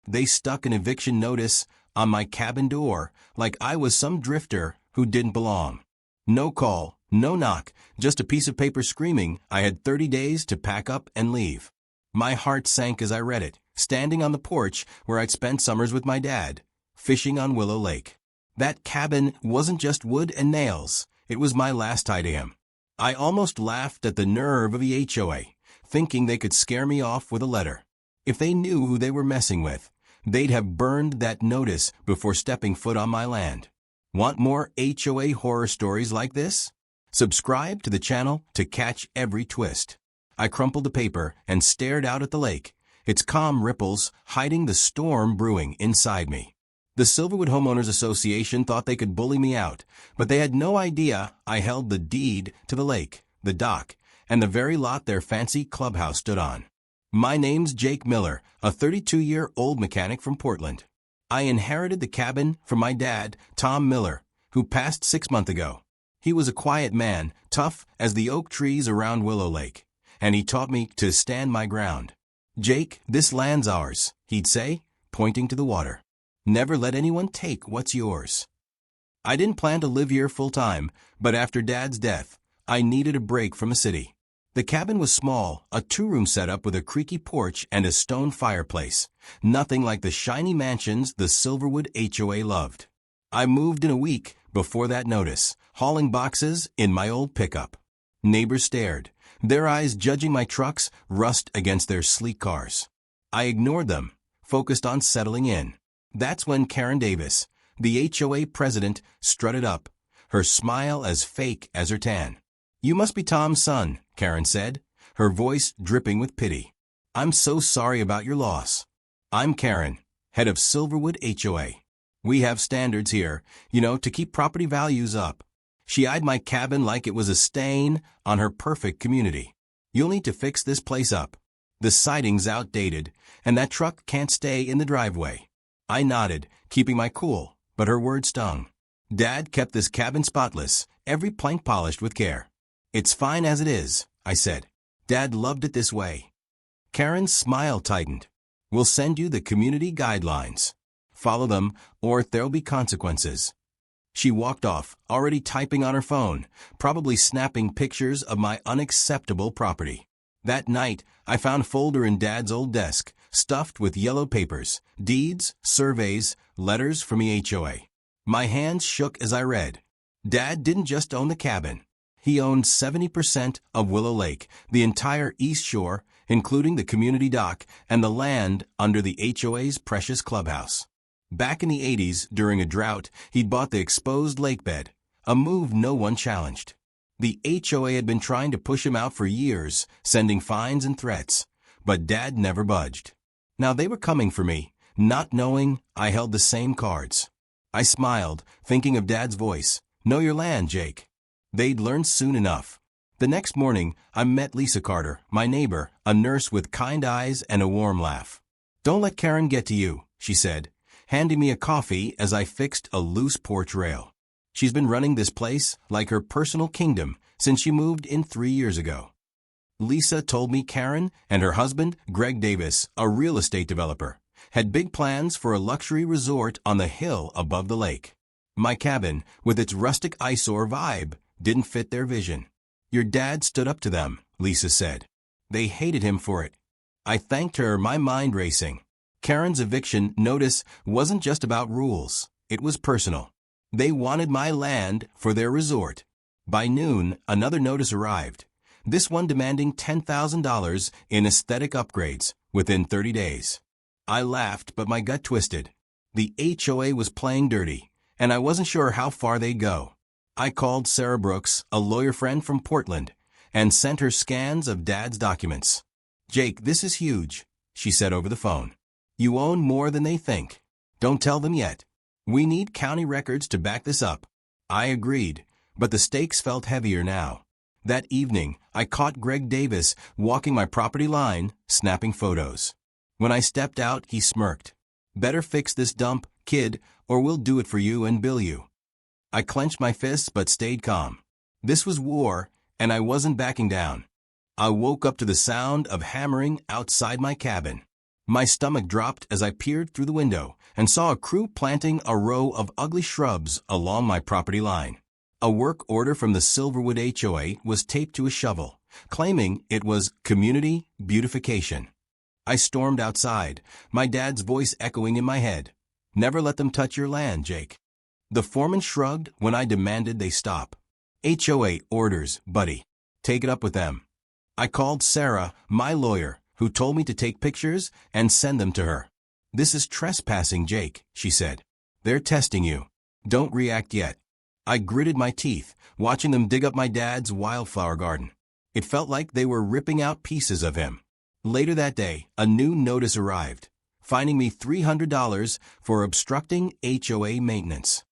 They stuck an eviction notice on my cabin door like I was some drifter who didn't belong. No call, no knock, just a piece of paper screaming I had 30 days to pack up and leave. My heart sank as I read it, standing on the porch where I'd spent summers with my dad, fishing on Willow Lake. That cabin wasn't just wood and nails, it was my last tie to him. I almost laughed at the nerve of the HOA, thinking they could scare me off with a letter. If they knew who they were messing with, they'd have burned that notice before stepping foot on my land. Want more HOA horror stories like this? Subscribe to the channel to catch every twist. I crumpled the paper and stared out at the lake, its calm ripples hiding the storm brewing inside me. The Silverwood Homeowners Association thought they could bully me out, but they had no idea I held the deed to the lake, the dock, and the very lot their fancy clubhouse stood on. My name's Jake Miller, a 32-year-old mechanic from Portland. I inherited the cabin from my dad, Tom Miller, who passed 6 months ago. He was a quiet man, tough as the oak trees around Willow Lake, and he taught me to stand my ground. "Jake, this land's ours," he'd say, pointing to the water. "Never let anyone take what's yours." I didn't plan to live here full-time, but after Dad's death, I needed a break from the city. The cabin was small, a 2-room setup with a creaky porch and a stone fireplace, nothing like the shiny mansions the Silverwood HOA loved. I moved in a week before that notice, hauling boxes in my old pickup. Neighbors stared, their eyes judging my truck's rust against their sleek cars. I ignored them, focused on settling in. That's when Karen Davis, the HOA president, strutted up, her smile as fake as her tan. "You must be Tom's son," Karen said, her voice dripping with pity. "I'm so sorry about your loss. I'm Karen, head of Silverwood HOA. We have standards here, to keep property values up." She eyed my cabin like it was a stain on her perfect community. "You'll need to fix this place up. The siding's outdated, and that truck can't stay in the driveway." I nodded, keeping my cool, but her words stung. "Dad kept this cabin spotless, every plank polished with care." "It's fine as it is," I said. "Dad loved it this way." Karen's smile tightened. "We'll send you the community guidelines. Follow them, or there'll be consequences." She walked off, already typing on her phone, probably snapping pictures of my unacceptable property. That night, I found a folder in Dad's old desk, stuffed with yellow papers, deeds, surveys, letters from the HOA. My hands shook as I read. Dad didn't just own the cabin. He owned 70% of Willow Lake, the entire East Shore, including the community dock, and the land under the HOA's precious clubhouse. Back in the 80s, during a drought, he'd bought the exposed lakebed, a move no one challenged. The HOA had been trying to push him out for years, sending fines and threats, but Dad never budged. Now they were coming for me, not knowing I held the same cards. I smiled, thinking of Dad's voice. "Know your land, Jake." They'd learn soon enough. The next morning, I met Lisa Carter, my neighbor, a nurse with kind eyes and a warm laugh. "Don't let Karen get to you," she said, handing me a coffee as I fixed a loose porch rail. "She's been running this place like her personal kingdom since she moved in 3 years ago." Lisa told me Karen and her husband, Greg Davis, a real estate developer, had big plans for a luxury resort on the hill above the lake. My cabin, with its rustic eyesore vibe, didn't fit their vision. "Your dad stood up to them," Lisa said. "They hated him for it." I thanked her, my mind racing. Karen's eviction notice wasn't just about rules. It was personal. They wanted my land for their resort. By noon, another notice arrived, this one demanding $10,000 in aesthetic upgrades within 30 days. I laughed, but my gut twisted. The HOA was playing dirty, and I wasn't sure how far they'd go. I called Sarah Brooks, a lawyer friend from Portland, and sent her scans of Dad's documents. "Jake, this is huge," she said over the phone. "You own more than they think. Don't tell them yet. We need county records to back this up." I agreed, but the stakes felt heavier now. That evening, I caught Greg Davis walking my property line, snapping photos. When I stepped out, he smirked. "Better fix this dump, kid, or we'll do it for you and bill you." I clenched my fists but stayed calm. This was war, and I wasn't backing down. I woke up to the sound of hammering outside my cabin. My stomach dropped as I peered through the window and saw a crew planting a row of ugly shrubs along my property line. A work order from the Silverwood HOA was taped to a shovel, claiming it was community beautification. I stormed outside, my dad's voice echoing in my head. Never let them touch your land, Jake. The foreman shrugged when I demanded they stop. HOA orders, buddy. Take it up with them. I called Sarah, my lawyer, who told me to take pictures and send them to her. This is trespassing, Jake, she said. They're testing you. Don't react yet. I gritted my teeth, watching them dig up my dad's wildflower garden. It felt like they were ripping out pieces of him. Later that day, a new notice arrived, fining me $300 for obstructing HOA maintenance.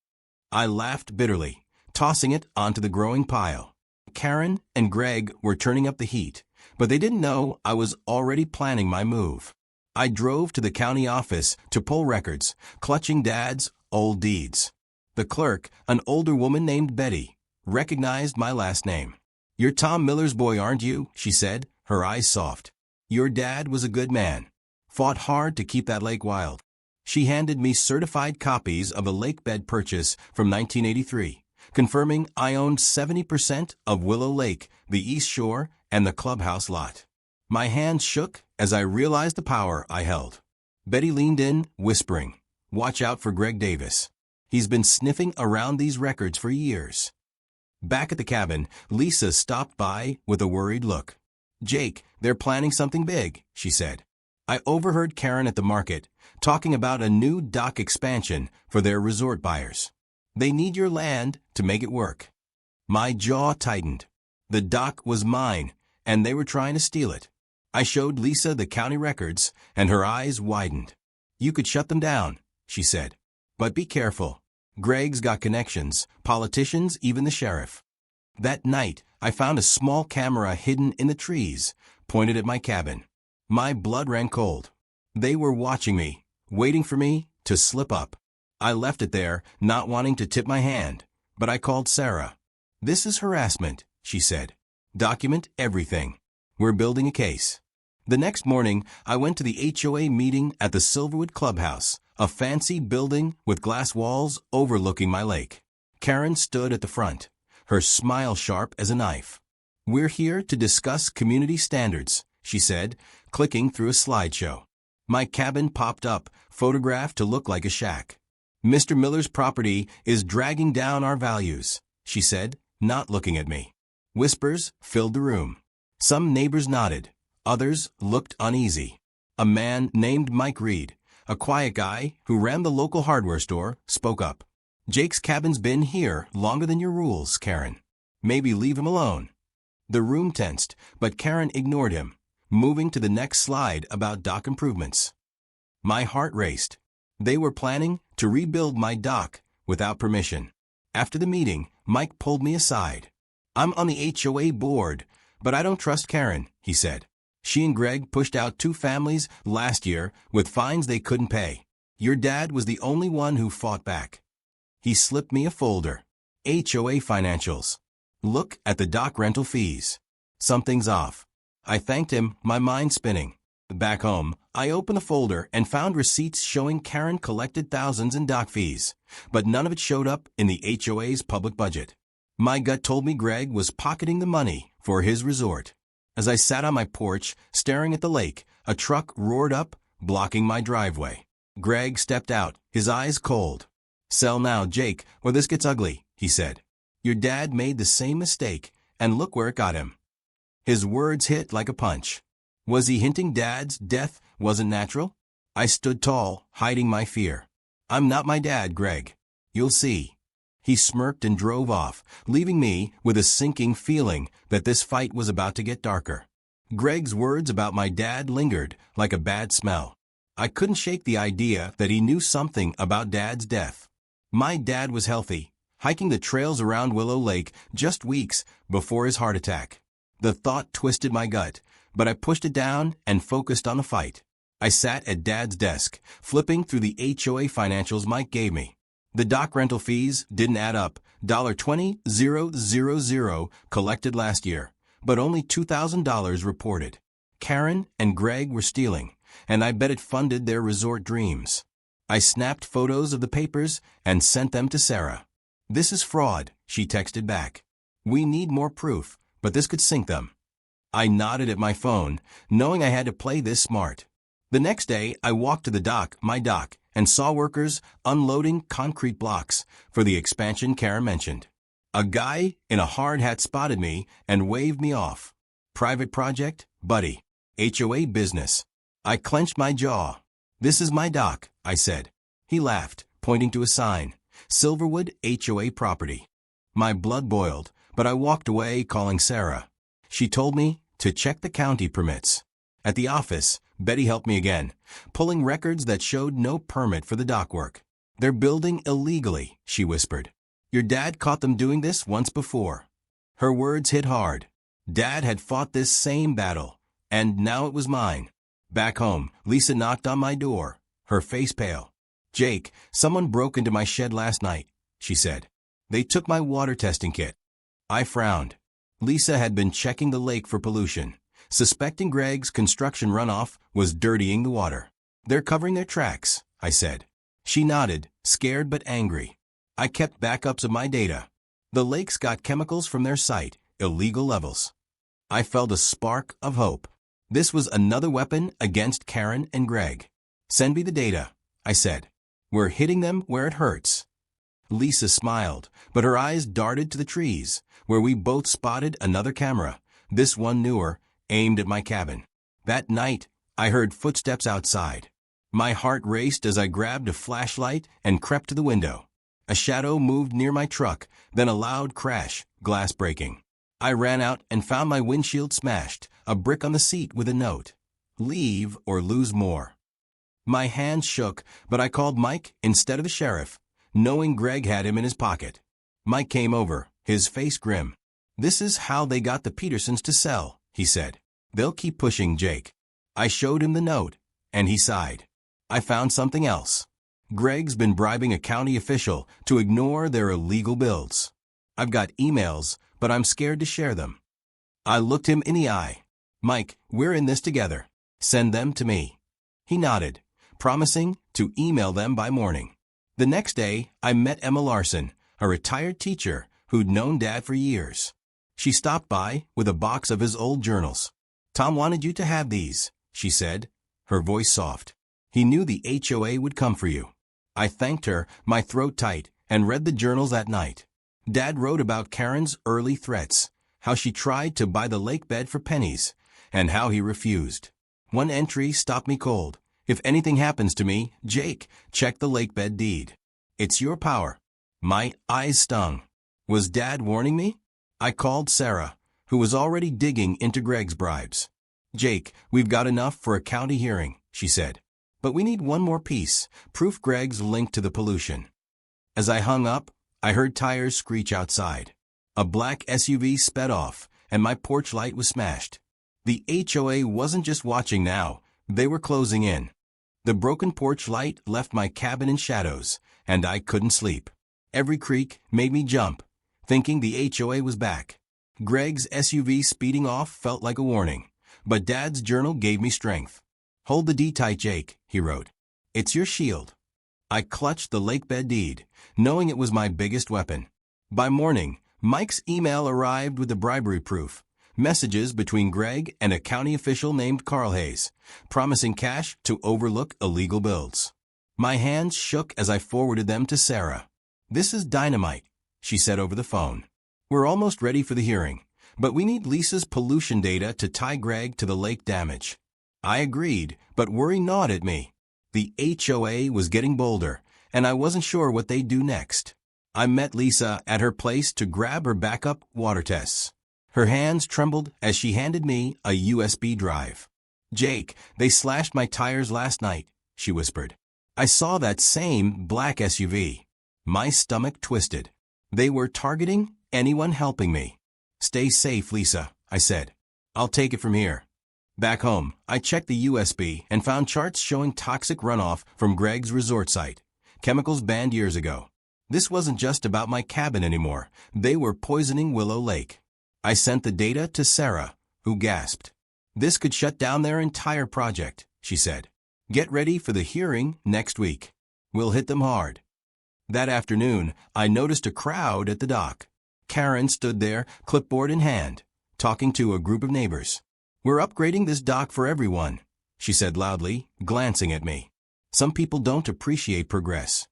I laughed bitterly, tossing it onto the growing pile. Karen and Greg were turning up the heat, but they didn't know I was already planning my move. I drove to the county office to pull records, clutching Dad's old deeds. The clerk, an older woman named Betty, recognized my last name. "You're Tom Miller's boy, aren't you?" she said, her eyes soft. "Your dad was a good man. Fought hard to keep that lake wild." She handed me certified copies of a lake bed purchase from 1983, confirming I owned 70% of Willow Lake, the East Shore, and the clubhouse lot. My hands shook as I realized the power I held. Betty leaned in, whispering, "Watch out for Greg Davis. He's been sniffing around these records for years." Back at the cabin, Lisa stopped by with a worried look. "Jake, they're planning something big," she said. I overheard Karen at the market talking about a new dock expansion for their resort buyers. "They need your land to make it work." My jaw tightened. The dock was mine, and they were trying to steal it. I showed Lisa the county records, and her eyes widened. "You could shut them down," she said. "But be careful. Greg's got connections, politicians, even the sheriff." That night, I found a small camera hidden in the trees, pointed at my cabin. My blood ran cold. They were watching me, waiting for me to slip up. I left it there, not wanting to tip my hand, but I called Sarah. "This is harassment," she said. "Document everything. We're building a case." The next morning, I went to the HOA meeting at the Silverwood Clubhouse, a fancy building with glass walls overlooking my lake. Karen stood at the front, her smile sharp as a knife. "We're here to discuss community standards," she said, clicking through a slideshow. My cabin popped up, photographed to look like a shack. "Mr. Miller's property is dragging down our values," she said, not looking at me. Whispers filled the room. Some neighbors nodded. Others looked uneasy. A man named Mike Reed, a quiet guy who ran the local hardware store, spoke up. "Jake's cabin's been here longer than your rules, Karen. Maybe leave him alone." The room tensed, but Karen ignored him, moving to the next slide about dock improvements. My heart raced. They were planning to rebuild my dock without permission. After the meeting, Mike pulled me aside. "I'm on the HOA board, but I don't trust Karen," he said. "She and Greg pushed out 2 families last year with fines they couldn't pay. Your dad was the only one who fought back." He slipped me a folder. "HOA financials. Look at the dock rental fees. Something's off." I thanked him, my mind spinning. Back home, I opened the folder and found receipts showing Karen collected thousands in dock fees, but none of it showed up in the HOA's public budget. My gut told me Greg was pocketing the money for his resort. As I sat on my porch, staring at the lake, a truck roared up, blocking my driveway. Greg stepped out, his eyes cold. "Sell now, Jake, or this gets ugly," he said. "Your dad made the same mistake, and look where it got him." His words hit like a punch. Was he hinting Dad's death wasn't natural? I stood tall, hiding my fear. "I'm not my dad, Greg. You'll see." He smirked and drove off, leaving me with a sinking feeling that this fight was about to get darker. Greg's words about my dad lingered like a bad smell. I couldn't shake the idea that he knew something about Dad's death. My dad was healthy, hiking the trails around Willow Lake just weeks before his heart attack. The thought twisted my gut, but I pushed it down and focused on the fight. I sat at Dad's desk, flipping through the HOA financials Mike gave me. The dock rental fees didn't add up, $20,000 collected last year, but only $2,000 reported. Karen and Greg were stealing, and I bet it funded their resort dreams. I snapped photos of the papers and sent them to Sarah. "This is fraud," she texted back. "We need more proof, but this could sink them." I nodded at my phone, knowing I had to play this smart. The next day, I walked to the dock, my dock, and saw workers unloading concrete blocks for the expansion Karen mentioned. A guy in a hard hat spotted me and waved me off. "Private project, buddy. HOA business." I clenched my jaw. "This is my dock," I said. He laughed, pointing to a sign, "Silverwood HOA property." My blood boiled, but I walked away, calling Sarah. She told me to check the county permits. At the office, Betty helped me again, pulling records that showed no permit for the dock work. "They're building illegally," she whispered. "Your dad caught them doing this once before." Her words hit hard. Dad had fought this same battle, and now it was mine. Back home, Lisa knocked on my door, her face pale. "Jake, someone broke into my shed last night," she said. "They took my water testing kit." I frowned. Lisa had been checking the lake for pollution, suspecting Greg's construction runoff was dirtying the water. "They're covering their tracks," I said. She nodded, scared but angry. I kept backups of my data. The lakes got chemicals from their site, illegal levels. I felt a spark of hope. This was another weapon against Karen and Greg. "Send me the data," I said. "We're hitting them where it hurts." Lisa smiled, but her eyes darted to the trees, where we both spotted another camera, this one newer, aimed at my cabin. That night, I heard footsteps outside. My heart raced as I grabbed a flashlight and crept to the window. A shadow moved near my truck, then a loud crash, glass breaking. I ran out and found my windshield smashed, a brick on the seat with a note, "Leave or lose more." My hands shook, but I called Mike instead of the sheriff, knowing Greg had him in his pocket. Mike came over, his face grim. "This is how they got the Petersons to sell," he said. "They'll keep pushing, Jake." I showed him the note, and he sighed. "I found something else. Greg's been bribing a county official to ignore their illegal bills. I've got emails, but I'm scared to share them." I looked him in the eye. "Mike, we're in this together. Send them to me." He nodded, promising to email them by morning. The next day, I met Emma Larson, a retired teacher who'd known Dad for years. She stopped by with a box of his old journals. "Tom wanted you to have these," she said, her voice soft. "He knew the HOA would come for you." I thanked her, my throat tight, and read the journals that night. Dad wrote about Karen's early threats, how she tried to buy the lake bed for pennies, and how he refused. One entry stopped me cold. "If anything happens to me, Jake, check the lake bed deed. It's your power." My eyes stung. Was Dad warning me? I called Sarah, who was already digging into Greg's bribes. "Jake, we've got enough for a county hearing," she said. "But we need one more piece, proof Greg's linked to the pollution." As I hung up, I heard tires screech outside. A black SUV sped off, and my porch light was smashed. The HOA wasn't just watching now, they were closing in. The broken porch light left my cabin in shadows, and I couldn't sleep. Every creak made me jump, thinking the HOA was back. Greg's SUV speeding off felt like a warning, but Dad's journal gave me strength. "Hold the D tight, Jake," he wrote. "It's your shield." I clutched the lake bed deed, knowing it was my biggest weapon. By morning, Mike's email arrived with the bribery proof, messages between Greg and a county official named Carl Hayes, promising cash to overlook illegal bills. My hands shook as I forwarded them to Sarah. "This is dynamite," she said over the phone. "We're almost ready for the hearing, but we need Lisa's pollution data to tie Greg to the lake damage." I agreed, but worry gnawed at me. The HOA was getting bolder, and I wasn't sure what they'd do next. I met Lisa at her place to grab her backup water tests. Her hands trembled as she handed me a USB drive. "Jake, they slashed my tires last night," she whispered. I saw that same black SUV. My stomach twisted. They were targeting anyone helping me. "Stay safe, Lisa," I said. "I'll take it from here." Back home, I checked the USB and found charts showing toxic runoff from Greg's resort site, chemicals banned years ago. This wasn't just about my cabin anymore. They were poisoning Willow Lake. I sent the data to Sarah, who gasped. "This could shut down their entire project," she said. Get ready for the hearing next week. We'll hit them hard. That afternoon, I noticed a crowd at the dock. Karen stood there, clipboard in hand, talking to a group of neighbors. We're upgrading this dock for everyone, she said loudly, glancing at me. Some people don't appreciate progress.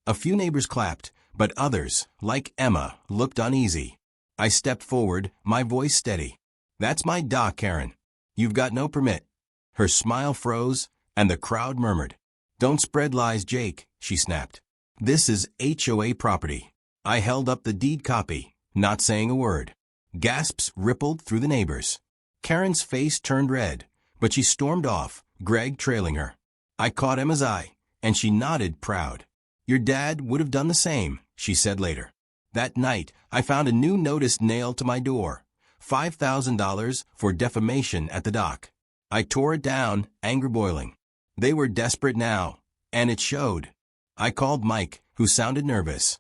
A few neighbors clapped, but others, like Emma, looked uneasy. I stepped forward, my voice steady. That's my dock, Karen. You've got no permit. Her smile froze, and the crowd murmured. Don't spread lies, Jake, she snapped. This is HOA property. I held up the deed copy, not saying a word. Gasps rippled through the neighbors. Karen's face turned red, but she stormed off, Greg trailing her. I caught Emma's eye, and she nodded proud. Your dad would have done the same, she said later. That night, I found a new notice nailed to my door. $5,000 for defamation at the dock. I tore it down, anger boiling. They were desperate now, and it showed. I called Mike, who sounded nervous.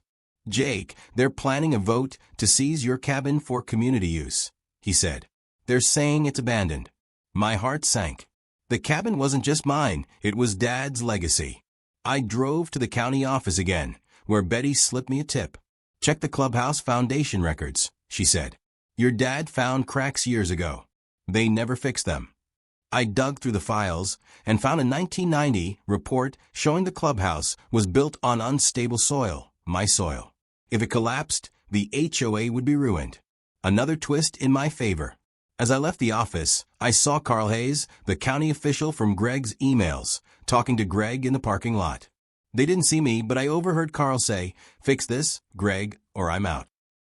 Jake, they're planning a vote to seize your cabin for community use, he said. They're saying it's abandoned. My heart sank. The cabin wasn't just mine, it was Dad's legacy. I drove to the county office again, where Betty slipped me a tip. Check the clubhouse foundation records, she said. Your dad found cracks years ago. They never fixed them. I dug through the files and found a 1990 report showing the clubhouse was built on unstable soil, my soil. If it collapsed, the HOA would be ruined. Another twist in my favor. As I left the office, I saw Carl Hayes, the county official from Greg's emails, talking to Greg in the parking lot. They didn't see me, but I overheard Carl say, "Fix this, Greg, or I'm out."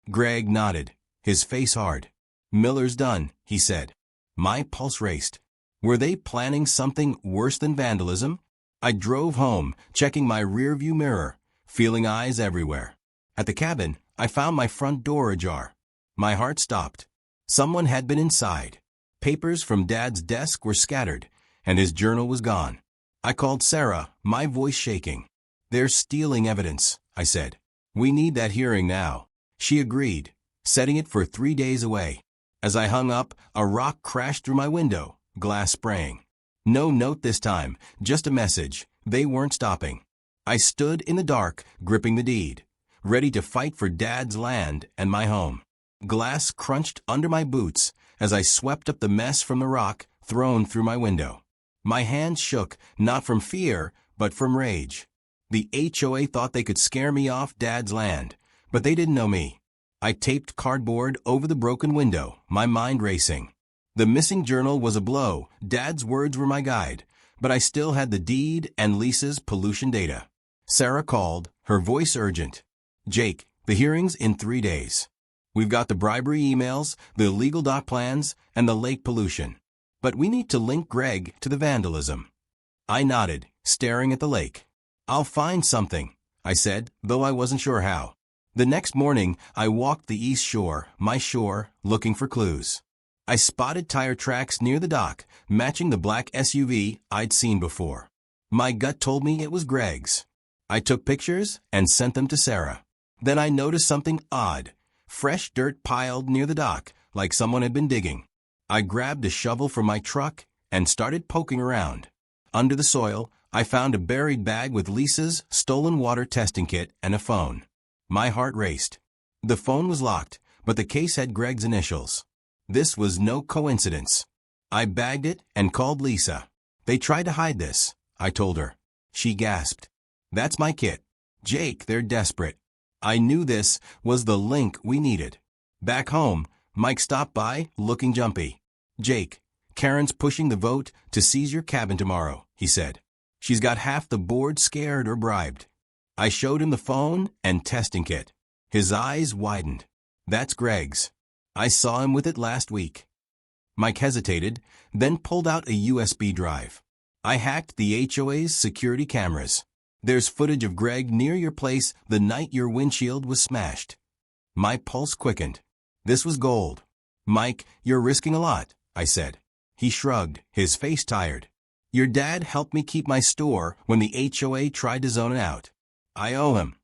Greg nodded, his face hard. "Miller's done," he said. My pulse raced. Were they planning something worse than vandalism? I drove home, checking my rearview mirror, feeling eyes everywhere. At the cabin, I found my front door ajar. My heart stopped. Someone had been inside. Papers from Dad's desk were scattered, and his journal was gone. I called Sarah, my voice shaking. "They're stealing evidence," I said. "We need that hearing now." She agreed, setting it for 3 days away. As I hung up, a rock crashed through my window, glass spraying. No note this time, just a message. They weren't stopping. I stood in the dark, gripping the deed, ready to fight for Dad's land and my home. Glass crunched under my boots as I swept up the mess from the rock thrown through my window. My hands shook, not from fear, but from rage. The HOA thought they could scare me off Dad's land, but they didn't know me. I taped cardboard over the broken window, my mind racing. The missing journal was a blow. Dad's words were my guide, but I still had the deed and Lisa's pollution data. Sarah called, her voice urgent. "Jake, the hearing's in 3 days. We've got the bribery emails, the legal dock plans, and the lake pollution. But we need to link Greg to the vandalism." I nodded, staring at the lake. "I'll find something," I said, though I wasn't sure how. The next morning, I walked the east shore, my shore, looking for clues. I spotted tire tracks near the dock, matching the black SUV I'd seen before. My gut told me it was Greg's. I took pictures and sent them to Sarah. Then I noticed something odd. Fresh dirt piled near the dock, like someone had been digging. I grabbed a shovel from my truck and started poking around. Under the soil, I found a buried bag with Lisa's stolen water testing kit and a phone. My heart raced. The phone was locked, but the case had Greg's initials. This was no coincidence. I bagged it and called Lisa. "They tried to hide this," I told her. She gasped. "That's my kit. Jake, they're desperate." I knew this was the link we needed. Back home, Mike stopped by, looking jumpy. "Jake, Karen's pushing the vote to seize your cabin tomorrow," he said. "She's got half the board scared or bribed." I showed him the phone and testing kit. His eyes widened. "That's Greg's. I saw him with it last week." Mike hesitated, then pulled out a USB drive. "I hacked the HOA's security cameras. There's footage of Greg near your place the night your windshield was smashed." My pulse quickened. This was gold. "Mike, you're risking a lot," I said. He shrugged, his face tired. "Your dad helped me keep my store when the HOA tried to zone it out. I owe him."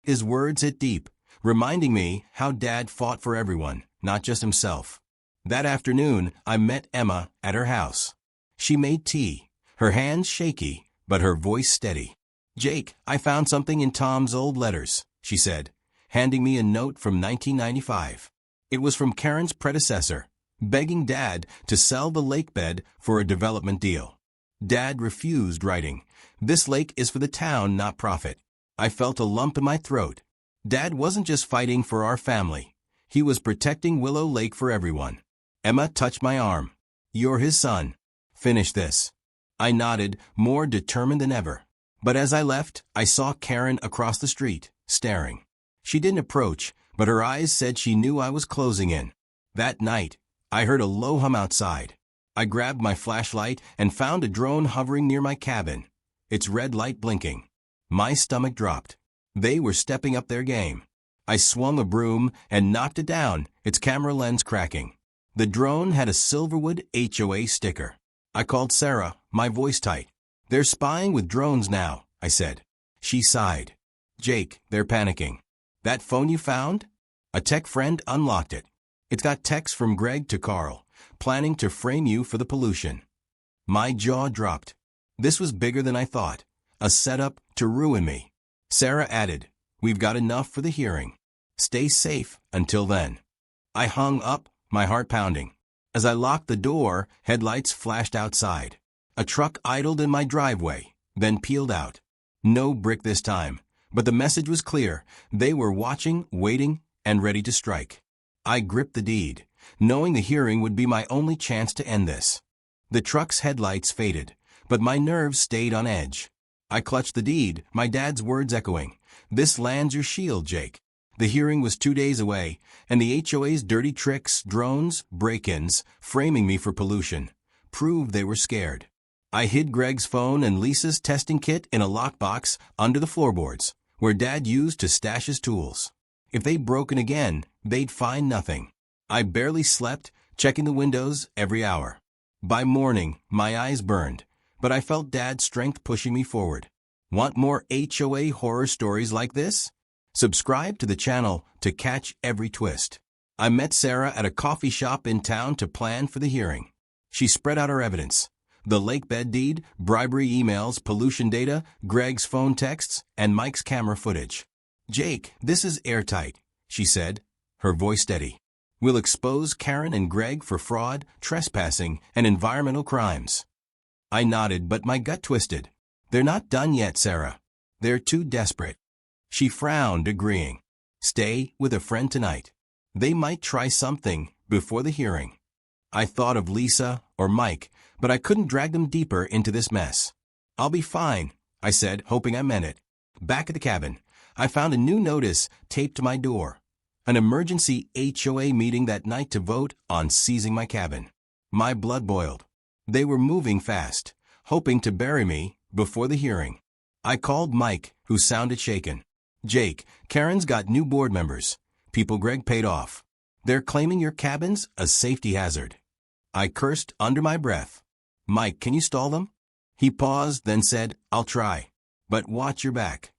His words hit deep, reminding me how Dad fought for everyone, not just himself. That afternoon, I met Emma at her house. She made tea, her hands shaky, but her voice steady. "Jake, I found something in Tom's old letters," she said, handing me a note from 1995. It was from Karen's predecessor, begging Dad to sell the lake bed for a development deal. Dad refused, writing, "This lake is for the town, not profit." I felt a lump in my throat. Dad wasn't just fighting for our family. He was protecting Willow Lake for everyone. Emma touched my arm. "You're his son. Finish this." I nodded, more determined than ever. But as I left, I saw Karen across the street, staring. She didn't approach, but her eyes said she knew I was closing in. That night, I heard a low hum outside. I grabbed my flashlight and found a drone hovering near my cabin, its red light blinking. My stomach dropped. They were stepping up their game. I swung a broom and knocked it down, its camera lens cracking. The drone had a Silverwood HOA sticker. I called Sarah, my voice tight. "They're spying with drones now," I said. She sighed. "Jake, they're panicking." "That phone you found?" A tech friend unlocked it. "It's got texts from Greg to Carl, planning to frame you for the pollution." My jaw dropped. This was bigger than I thought. A setup to ruin me. Sarah added, "We've got enough for the hearing. Stay safe until then." I hung up, my heart pounding. As I locked the door, headlights flashed outside. A truck idled in my driveway, then peeled out. No brick this time, but the message was clear. They were watching, waiting, and ready to strike. I gripped the deed, knowing the hearing would be my only chance to end this. The truck's headlights faded, but my nerves stayed on edge. I clutched the deed, my dad's words echoing, "This land's your shield, Jake." The hearing was 2 days away, and the HOA's dirty tricks, drones, break-ins, framing me for pollution, proved they were scared. I hid Greg's phone and Lisa's testing kit in a lockbox under the floorboards, where Dad used to stash his tools. If they'd broken again, they'd find nothing. I barely slept, checking the windows every hour. By morning, my eyes burned, but I felt Dad's strength pushing me forward. Want more HOA horror stories like this? Subscribe to the channel to catch every twist. I met Sarah at a coffee shop in town to plan for the hearing. She spread out her evidence: the lake bed deed, bribery emails, pollution data, Greg's phone texts, and Mike's camera footage. "Jake, this is airtight," she said, her voice steady. "We'll expose Karen and Greg for fraud, trespassing, and environmental crimes." I nodded, but my gut twisted. "They're not done yet, Sarah. They're too desperate." She frowned, agreeing. "Stay with a friend tonight. They might try something before the hearing." I thought of Lisa or Mike, but I couldn't drag them deeper into this mess. "I'll be fine," I said, hoping I meant it. Back at the cabin, I found a new notice taped to my door. An emergency HOA meeting that night to vote on seizing my cabin. My blood boiled. They were moving fast, hoping to bury me before the hearing. I called Mike, who sounded shaken. "Jake, Karen's got new board members. People Greg paid off. They're claiming your cabin's a safety hazard." I cursed under my breath. "Mike, can you stall them?" He paused, then said, "I'll try. But watch your back."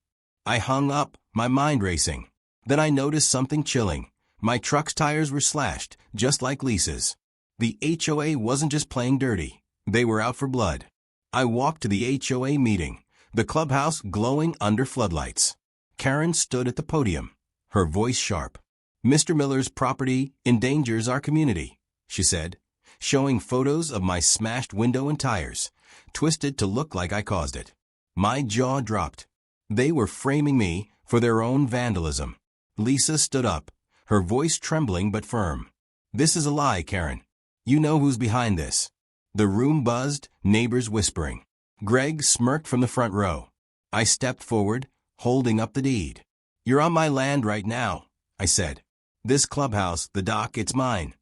I hung up, my mind racing. Then I noticed something chilling. My truck's tires were slashed, just like Lisa's. The HOA wasn't just playing dirty. They were out for blood. I walked to the HOA meeting, the clubhouse glowing under floodlights. Karen stood at the podium, her voice sharp. "Mr. Miller's property endangers our community," she said, showing photos of my smashed window and tires, twisted to look like I caused it. My jaw dropped. They were framing me for their own vandalism. Lisa stood up, her voice trembling but firm. "This is a lie, Karen. You know who's behind this." The room buzzed, neighbors whispering. Greg smirked from the front row. I stepped forward, holding up the deed. "You're on my land right now," I said. "This clubhouse, the dock, it's mine."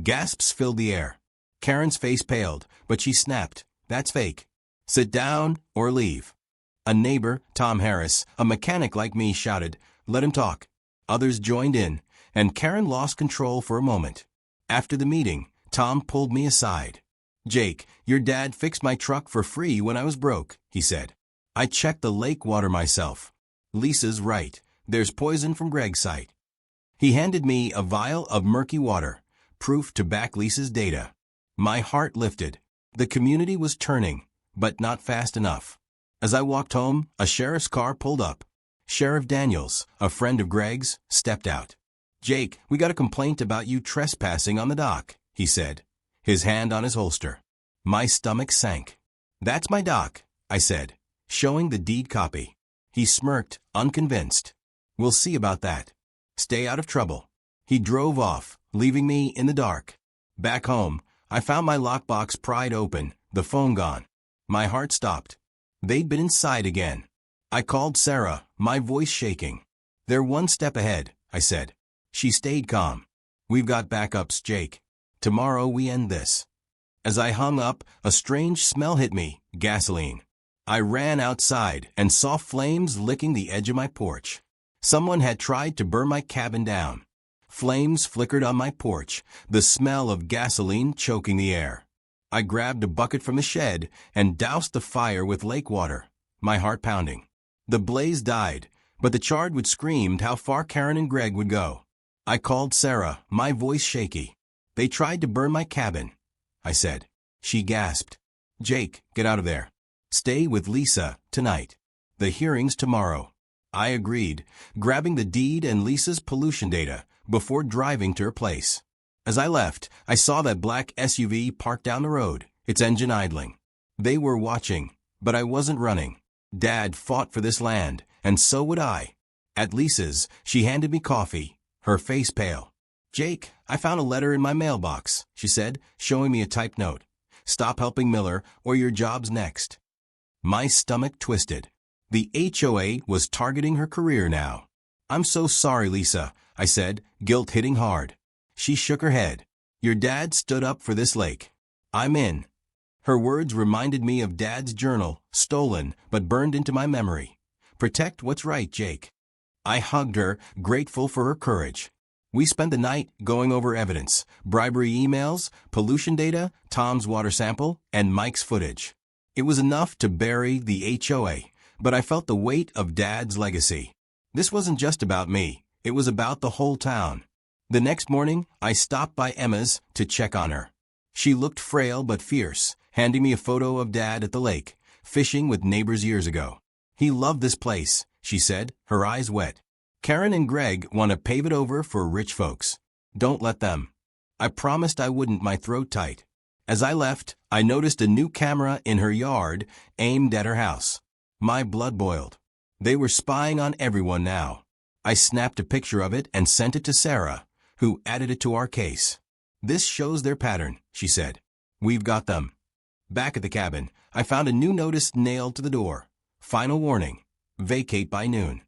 Gasps filled the air. Karen's face paled, but she snapped, "That's fake. Sit down or leave." A neighbor, Tom Harris, a mechanic like me, shouted, "Let him talk." Others joined in, and Karen lost control for a moment. After the meeting, Tom pulled me aside. "Jake, your dad fixed my truck for free when I was broke," he said. "I checked the lake water myself. Lisa's right. There's poison from Greg's site." He handed me a vial of murky water, proof to back Lisa's data. My heart lifted. The community was turning, but not fast enough. As I walked home, a sheriff's car pulled up. Sheriff Daniels, a friend of Greg's, stepped out. "Jake, we got a complaint about you trespassing on the dock," he said, his hand on his holster. My stomach sank. "That's my dock," I said, showing the deed copy. He smirked, unconvinced. "We'll see about that. Stay out of trouble." He drove off, leaving me in the dark. Back home, I found my lockbox pried open, the phone gone. My heart stopped. They'd been inside again. I called Sarah, my voice shaking. "They're one step ahead," I said. She stayed calm. "We've got backups, Jake. Tomorrow we end this." As I hung up, a strange smell hit me, gasoline. I ran outside and saw flames licking the edge of my porch. Someone had tried to burn my cabin down. Flames flickered on my porch, the smell of gasoline choking the air. I grabbed a bucket from the shed and doused the fire with lake water, my heart pounding. The blaze died, but the charred wood screamed how far Karen and Greg would go. I called Sarah, my voice shaky. "They tried to burn my cabin," I said. She gasped. "Jake, get out of there. Stay with Lisa tonight. The hearing's tomorrow." I agreed, grabbing the deed and Lisa's pollution data before driving to her place. As I left, I saw that black SUV parked down the road, its engine idling. They were watching, but I wasn't running. Dad fought for this land, and so would I. At Lisa's, she handed me coffee, her face pale. "Jake, I found a letter in my mailbox," she said, showing me a typed note. "Stop helping Miller, or your job's next." My stomach twisted. The HOA was targeting her career now. "I'm so sorry, Lisa," I said, guilt hitting hard. She shook her head. "Your dad stood up for this lake. I'm in." Her words reminded me of Dad's journal, stolen but burned into my memory. "Protect what's right, Jake." I hugged her, grateful for her courage. We spent the night going over evidence, bribery emails, pollution data, Tom's water sample, and Mike's footage. It was enough to bury the HOA, but I felt the weight of Dad's legacy. This wasn't just about me, it was about the whole town. The next morning, I stopped by Emma's to check on her. She looked frail but fierce, handing me a photo of Dad at the lake, fishing with neighbors years ago. "He loved this place," she said, her eyes wet. "Karen and Greg want to pave it over for rich folks. Don't let them." I promised I wouldn't, my throat tight. As I left, I noticed a new camera in her yard, aimed at her house. My blood boiled. They were spying on everyone now. I snapped a picture of it and sent it to Sarah, who added it to our case. "This shows their pattern," she said. "We've got them." Back at the cabin, I found a new notice nailed to the door. "Final warning. Vacate by noon."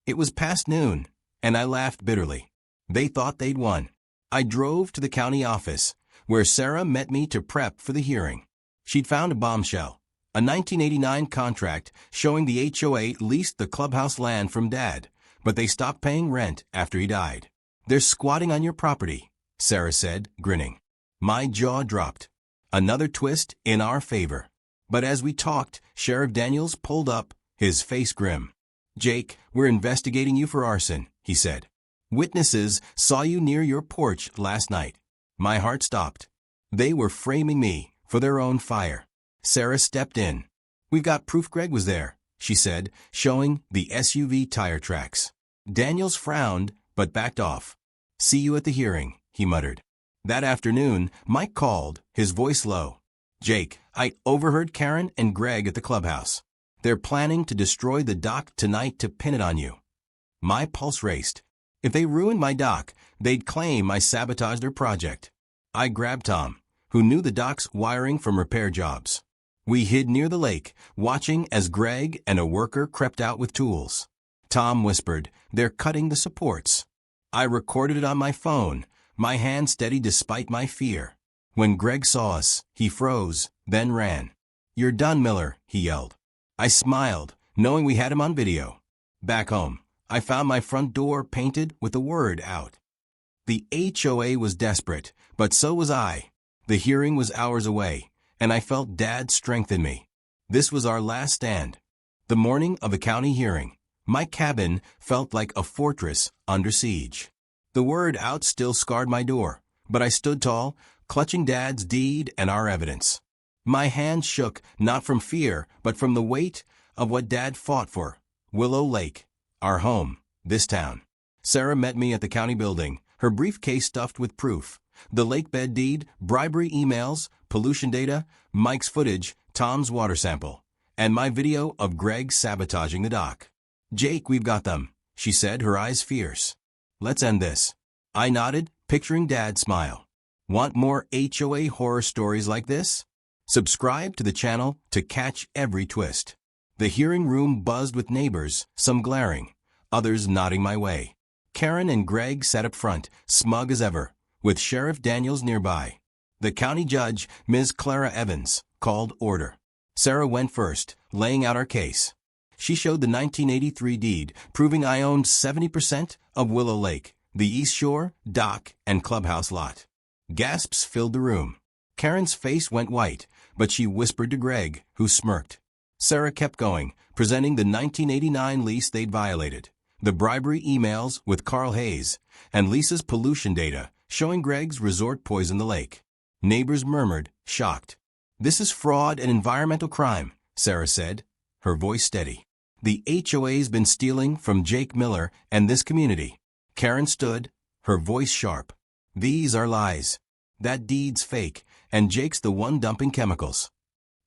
It was past noon, and I laughed bitterly. They thought they'd won. I drove to the county office, where Sarah met me to prep for the hearing. She'd found a bombshell, a 1989 contract showing the HOA leased the clubhouse land from Dad, but they stopped paying rent after he died. "They're squatting on your property," Sarah said, grinning. My jaw dropped. Another twist in our favor. But as we talked, Sheriff Daniels pulled up, his face grim. "Jake, we're investigating you for arson," he said. "Witnesses saw you near your porch last night." My heart stopped. They were framing me for their own fire. Sarah stepped in. "We've got proof Greg was there," she said, showing the SUV tire tracks. Daniels frowned, but backed off. "See you at the hearing," he muttered. That afternoon, Mike called, his voice low. "Jake, I overheard Karen and Greg at the clubhouse. They're planning to destroy the dock tonight to pin it on you." My pulse raced. If they ruined my dock, they'd claim I sabotaged their project. I grabbed Tom, who knew the dock's wiring from repair jobs. We hid near the lake, watching as Greg and a worker crept out with tools. Tom whispered, "They're cutting the supports." I recorded it on my phone, my hand steady despite my fear. When Greg saw us, he froze, then ran. "You're done, Miller," he yelled. I smiled, knowing we had him on video. Back home, I found my front door painted with the word out. The HOA was desperate, but so was I. The hearing was hours away, and I felt Dad's strength in me. This was our last stand. The morning of the county hearing, my cabin felt like a fortress under siege. The word out still scarred my door, but I stood tall, clutching Dad's deed and our evidence. My hand shook, not from fear, but from the weight of what Dad fought for. Willow Lake, our home, this town. Sarah met me at the county building, her briefcase stuffed with proof. The lake bed deed, bribery emails, pollution data, Mike's footage, Tom's water sample, and my video of Greg sabotaging the dock. "Jake, we've got them," she said, her eyes fierce. "Let's end this." I nodded, picturing Dad's smile. Want more HOA horror stories like this? Subscribe to the channel to catch every twist. The hearing room buzzed with neighbors, some glaring, others nodding my way. Karen and Greg sat up front, smug as ever, with Sheriff Daniels nearby. The county judge, Ms. Clara Evans, called order. Sarah went first, laying out our case. She showed the 1983 deed, proving I owned 70% of Willow Lake, the East Shore, dock, and clubhouse lot. Gasps filled the room. Karen's face went white, but she whispered to Greg, who smirked. Sarah kept going, presenting the 1989 lease they'd violated, the bribery emails with Carl Hayes, and Lisa's pollution data, showing Greg's resort poisoned the lake. Neighbors murmured, shocked. "This is fraud and environmental crime," Sarah said, her voice steady. "The HOA's been stealing from Jake Miller and this community." Karen stood, her voice sharp. "These are lies. That deed's fake, and Jake's the one dumping chemicals."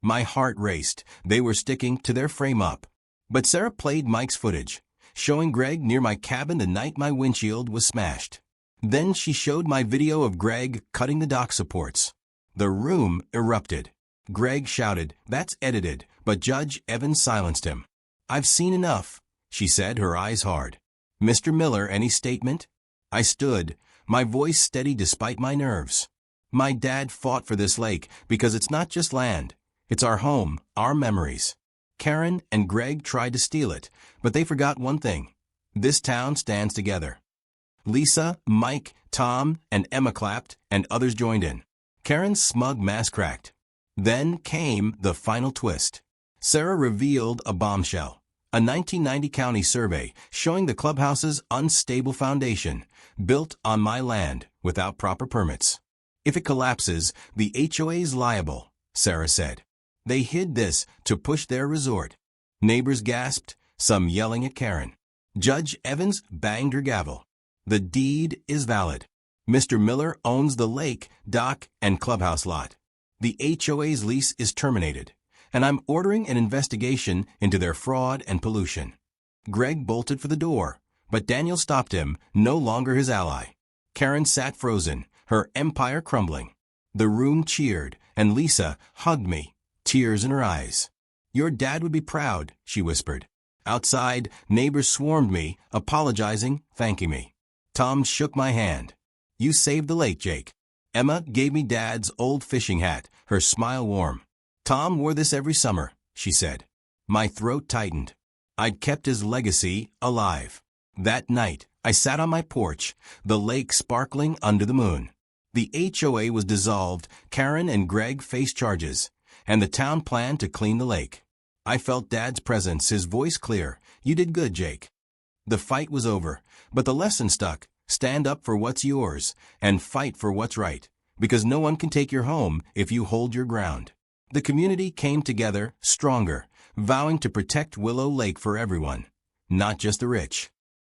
My heart raced. They were sticking to their frame-up. But Sarah played Mike's footage, showing Greg near my cabin the night my windshield was smashed. Then she showed my video of Greg cutting the dock supports. The room erupted. Greg shouted, "That's edited," but Judge Evans silenced him. "I've seen enough," she said, her eyes hard. "Mr. Miller, any statement?" I stood, my voice steady despite my nerves. "My dad fought for this lake because it's not just land. It's our home, our memories. Karen and Greg tried to steal it, but they forgot one thing. This town stands together." Lisa, Mike, Tom, and Emma clapped, and others joined in. Karen's smug mask cracked. Then came the final twist. Sarah revealed a bombshell. A 1990 county survey showing the clubhouse's unstable foundation, built on my land without proper permits. "If it collapses, the HOA's liable," Sarah said. They hid this to push their resort. Neighbors gasped, some yelling at Karen. Judge Evans banged her gavel. "The deed is valid. Mr. Miller owns the lake, dock, and clubhouse lot. The HOA's lease is terminated, and I'm ordering an investigation into their fraud and pollution." Greg bolted for the door, but Daniel stopped him, no longer his ally. Karen sat frozen, her empire crumbling. The room cheered, and Lisa hugged me, tears in her eyes. "Your dad would be proud," she whispered. Outside, neighbors swarmed me, apologizing, thanking me. Tom shook my hand. "You saved the lake, Jake." Emma gave me Dad's old fishing hat, her smile warm. "Tom wore this every summer," she said. My throat tightened. I'd kept his legacy alive. That night, I sat on my porch, the lake sparkling under the moon. The HOA was dissolved, Karen and Greg faced charges, and the town planned to clean the lake. I felt Dad's presence, his voice clear. "You did good, Jake." The fight was over, but the lesson stuck. Stand up for what's yours, and fight for what's right, because no one can take your home if you hold your ground. The community came together, stronger, vowing to protect Willow Lake for everyone, not just the rich.